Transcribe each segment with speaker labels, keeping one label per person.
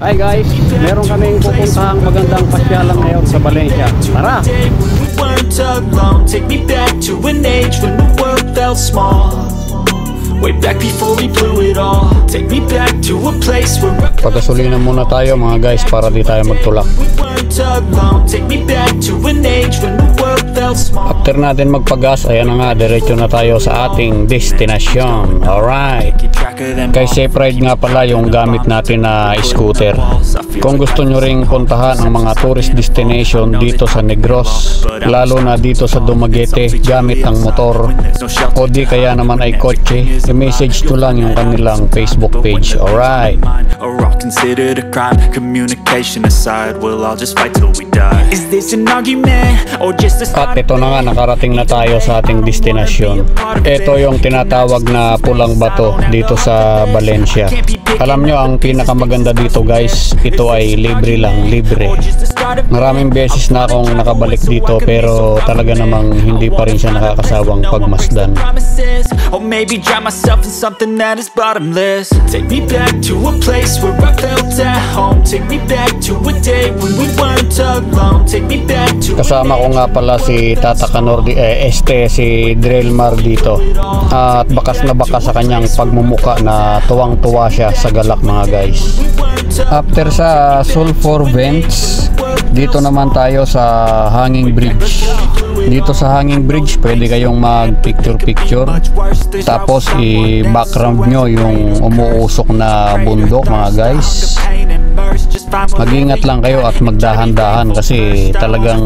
Speaker 1: Hi guys, meron kaming pupuntahang magandang pasyalan ngayon sa Valencia. Tara!
Speaker 2: Take me back to an age when the world felt small. Way back before we blew it all. Take me back to a place where
Speaker 1: pagkasulinan muna tayo mga guys para di tayo magtulak.
Speaker 2: Take me back to an age when the world felt small.
Speaker 1: After natin magpagas, ayan na nga, diretso na tayo sa ating destinasyon. Alright. Kay Safe Ride nga pala yung gamit natin na scooter. Kung gusto nyo ring puntahan ang mga tourist destination dito sa Negros, lalo na dito sa Dumaguete gamit ang motor, o di kaya naman ay kotse, i-message nyo lang yung kanilang Facebook page. Alright. At ito na nga, nakarating na tayo sa ating destinasyon. Ito yung tinatawag na Pulang Bato dito sa Valencia. Alam nyo, ang pinakamaganda dito guys, ito ay libre lang, libre. Maraming beses na akong nakabalik dito pero talaga namang hindi pa rin siya nakakasawang pagmasdan.
Speaker 2: Or maybe drown myself in something that is bottomless. Take me back to a place where I felt at home. Take me back to a day when we weren't alone. Take me back to.
Speaker 1: Kasama ko nga pala si Tata Canor, si Drelmar dito. At bakas na bakas sa kanyang pagmumuka na tuwang-tuwa siya sa galak mga guys. After sa Sulphur Vents, dito naman tayo sa Hanging Bridge. Dito sa Hanging Bridge, pwede kayong mag picture. Tapos i-background nyo yung umuusok na bundok mga guys. Mag-ingat lang kayo at magdahan-dahan kasi talagang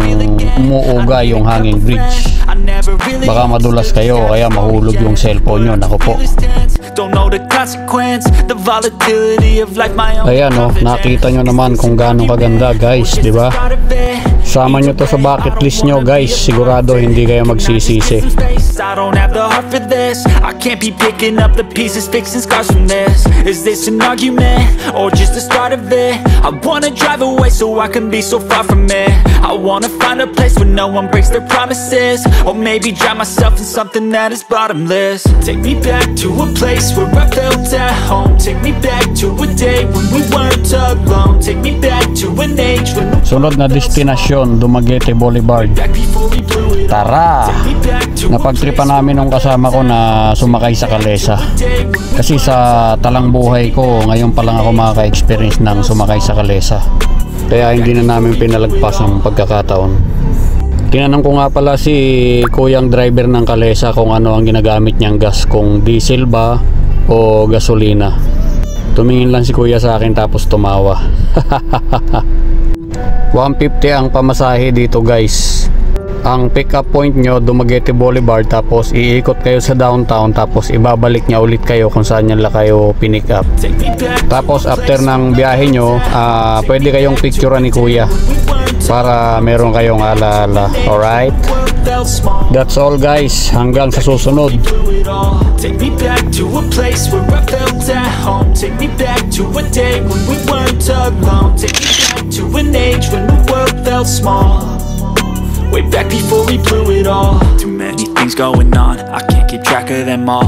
Speaker 1: umuuga yung Hanging Bridge. Baka madulas kayo o kaya mahulog yung cellphone nyo. Naku po. Ayan o, nakita nyo naman kung gaano kaganda guys, di ba? Sama nyo to sa bucket list nyo guys, sigurado hindi kayo magsisisi.
Speaker 2: I don't have the heart for this. I can't be picking up the pieces, fixing scars from this. Is this an argument or just the start of it? I wanna drive away so I can be so far from it. I wanna find a place where no one breaks their promises, or maybe drown myself in something that is bottomless. Take me back to a place where I felt at home. Take me back to a day when we weren't alone. Take me back to an age when.
Speaker 1: Sunod na destinasyon, Dumaguete Boulevard. Tara! Napagtripan namin nung kasama ko na sumakay sa kalesa. Kasi sa talang buhay ko, ngayon pa lang ako makaka-experience ng sumakay sa kalesa. Kaya hindi na namin pinalagpas ang pagkakataon. Tinanong ko nga pala si kuyang driver ng kalesa kung ano ang ginagamit niyang gas, kung diesel ba o gasolina. Tumingin lang si kuya sa akin tapos tumawa. 150 ang pamasahe dito guys. Ang pick up point nyo, Dumaguete Boulevard, tapos iikot kayo sa downtown, tapos ibabalik nya ulit kayo kung saan nyo kayo pinick up. Tapos after ng biyahe nyo, pwede kayong picturean ni kuya para meron kayong alaala. Alright? That's all guys, hanggang sa susunod.
Speaker 2: Take me back to a place where I felt at home. Take me back to a day when we weren't alone. Take me back to an age when the world felt small. Way back before we blew it all. Too many things going on, I can't keep track of them all.